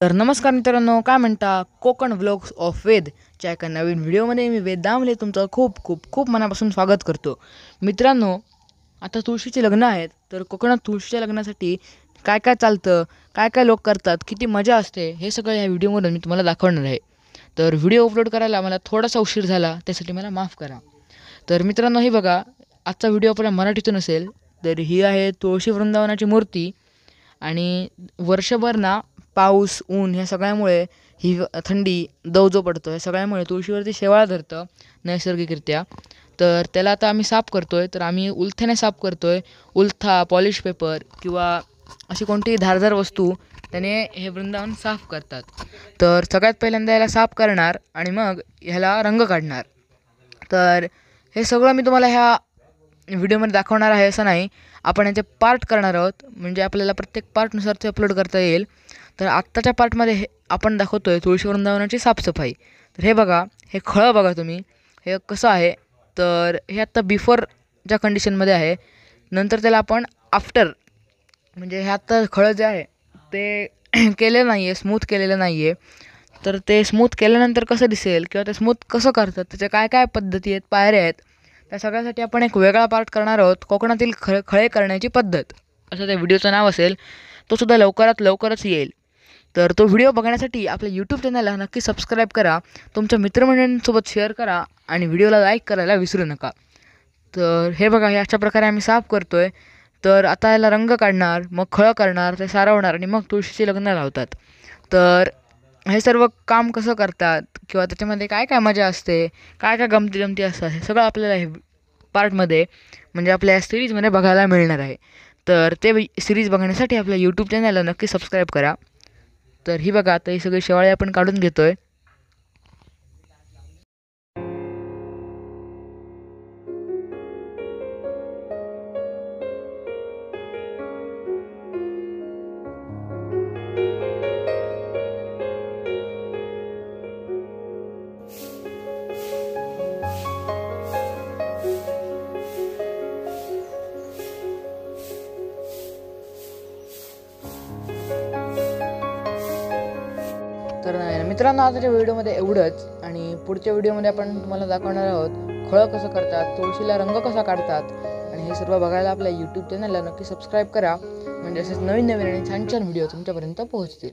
तर नमस्कार मित्रांनो, काय म्हणता? कोकण व्लॉग्स ऑफ वेदच्या एका नवीन व्हिडिओमध्ये मी वेद दामले तुमचं खूप खूप खूप मनापासून स्वागत करतो. मित्रांनो, आता तुळशीची लग्न आहेत, तर कोकणात तुळशीच्या लग्नासाठी काय काय चालतं, काय काय लोक करतात, किती मजा असते, हे सगळं या व्हिडिओमधून मी तुम्हाला दाखवणार आहे. तर व्हिडिओ अपलोड करायला मला थोडासा उशीर झाला, त्यासाठी मला माफ करा. तर मित्रांनो, हे बघा, आजचा व्हिडिओ आपला मराठीतून असेल. तर ही आहे तुळशी वृंदावनाची मूर्ती. आणि वर्षभर ना पाऊस, ऊन ह्या सगळ्यामुळे थंडी, दव जो पडतो, ह्या सगळ्यामुळे तुळशीवरती शेवाळ धरतं नैसर्गिकरित्या. तर त्याला आता आम्ही साफ करतोय. तर आम्ही उलथ्याने साफ करतोय. उलथा, पॉलिश पेपर किंवा अशी कोणतीही धारदार वस्तू त्याने हे वृंदावन साफ करतात. तर सगळ्यात पहिल्यांदा याला साफ करणार आणि मग ह्याला रंग काढणार. तर हे सगळं मी तुम्हाला ह्या व्हिडिओमध्ये दाखवणार आहे असं नाही. आपण याचे पार्ट करणार आहोत, म्हणजे आपल्याला प्रत्येक पार्टनुसार ते अपलोड करता येईल. तर आत्ताच्या पार्टमध्ये हे आपण दाखवतो आहे तुळशी वृंदावनाची साफसफाई. तर हे बघा, हे खळं बघा तुम्ही, हे कसं आहे. तर हे आत्ता बिफोरच्या कंडिशनमध्ये आहे. नंतर त्याला आपण आफ्टर, म्हणजे हे आत्ता खळं जे आहे ते केलेलं नाही आहे, स्मूथ केलेलं नाही आहे. तर ते स्मूथ केल्यानंतर कसं दिसेल किंवा ते स्मूथ कसं करतात, त्याच्या काय काय पद्धती आहेत, पायऱ्या आहेत, त्या सगळ्यासाठी आपण एक वेगळा पार्ट करणार आहोत. कोकणातील खळे करण्याची पद्धत असं त्या व्हिडिओचं नाव असेल. तो सुद्धा लवकरच येईल. तर तो व्हिडिओ बघण्यासाठी आपल्या यूट्यूब चॅनलला नक्की सबस्क्राईब करा, तुमच्या मित्रमंडळींसोबत शेअर करा आणि व्हिडिओला लाईक करायला विसरू नका. तर हे बघा, हे अशा प्रकारे आम्ही साफ करतो आहे. तर आता याला रंग काढणार, मग खळं करणार, ते सारवणार आणि मग तुळशीची लग्न लावतात. तर हे सर्व काम कसं करतात किंवा त्याच्यामध्ये काय काय मजा असते, काय काय गमती जमती असतात, हे सगळं आपल्याला हे पार्टमध्ये, म्हणजे आपल्या या सिरीजमध्ये बघायला मिळणार आहे. तर ते सिरीज बघण्यासाठी आपल्या यूट्यूब चॅनलला नक्की सबस्क्राईब करा. तर ही बघा, आता ही सगळी शेवाळे आपण काढून घेतो आहे. तर मित्रांनो, आताच्या व्हिडिओमध्ये एवढंच, आणि पुढच्या व्हिडिओमध्ये आपण तुम्हाला दाखवणार आहोत खळं कसं करतात, तुळशीला रंग कसा काढतात. आणि हे सर्व बघायला आपल्या यूट्यूब चॅनलला नक्की सबस्क्राईब करा, म्हणजे असेच नवीन नवीन आणि छान छान व्हिडिओ तुमच्यापर्यंत पोहोचतील.